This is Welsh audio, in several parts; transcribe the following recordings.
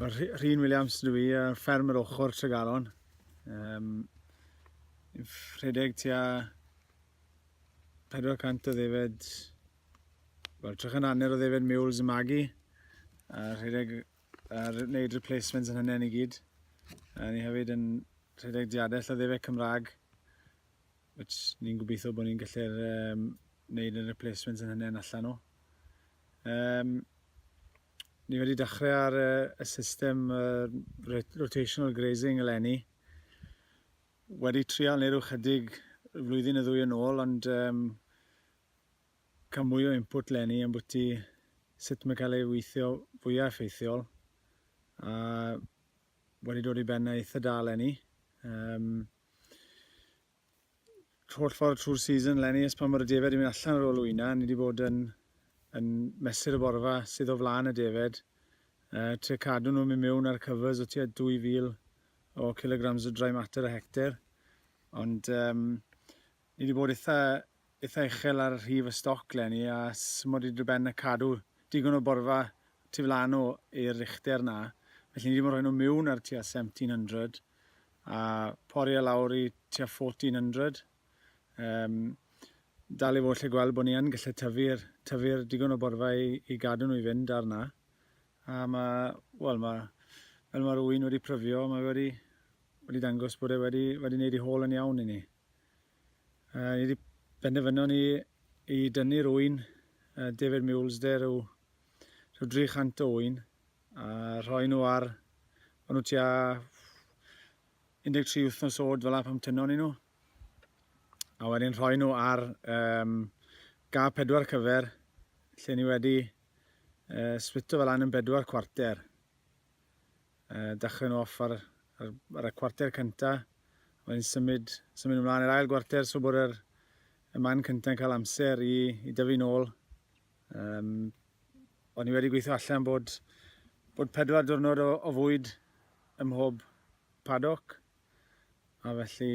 Rhun Williams dwi Fferm Ochor Tregaron. Rhedeg tua 400 o ddefed, wel, trychan hanner o ddefed mewn magu, a rhedeg wneud replacements yn hynny i gyd. A ni hefyd yn rhedeg diadell o ddefed Cymraeg, which ni'n gobeithio bod ni'n gallu'r wneud y replacements yn hynny allan nhw. Ni wedi dechrau ar y system rotational grazing eleni. Wedi trial wneud chydig flwyddyn y ddwy yn ôl, ond cael mwy o input leni am bwti sut mae cael ei weithio fwyaf effeithiol. A wedi dod i ben eitha da leni. Holl ffordd trwy'r season leni, ys pan mae'r defed i mynd allan ar ôl wyna, ni wedi bod yn mesur y borfa sydd o flaen y defed. Tre cadw nhw'n mynd mewn ar cyfers o tua 2,000 o kilograms o dry matter a hectar. Ond ni wedi bod eitha uchel ar rhif y stoc leni, a mod i ben y cadw digon o borfa tu flaen o i'r richder na. Felly ni wedi bod rhoi nhw mewn ar tua 1,700 a pori a lawr i tua 1,400. Dal i fod lle gweld bod ni yn gallu tyfu'r digon o borfa i gadw nhw i fynd arna. A fel mae'r wyn wedi pryfio, mae wedi dangos bod e wedi wneud i hôl yn iawn i ni. Ni wedi benderfyno ni i dynnu'r wyn, defed miwlsder rhyw 300 o wyn, a rhoi nhw ar, o'n nhw tua 13 wythnos oed fel pam tynno ni nhw. A wedyn rhoi nhw ar ga 4 cyfer, lle ni wedi splito fel yn 4 cwarter. Dechrau nhw off ar y cwarter cynta, wedyn symud ymlaen i'r ail gwarter, so bod y man cynta'n cael amser i dyfu nôl. O'n i wedi gweithio allan bod 4 diwrnod o fwyd ym mhob paddock, a felly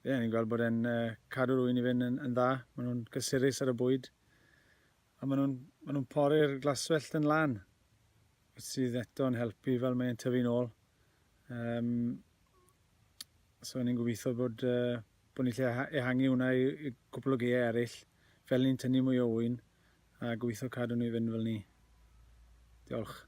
ni'n gweld bod e'n cadw'r wyn i fynd yn dda. Maen nhw'n gysurus ar y bwyd. A maen nhw'n pori'r glaswellt yn lan, sydd eto yn helpu fel mae'n tyfu nôl. So ni'n gobeithio bod ni'n lle ehangu hwnna i gwbl o gaeau eraill, fel ni'n tynnu mwy o wyn, a gobeithio cadw nhw i fynd fel ni. Diolch.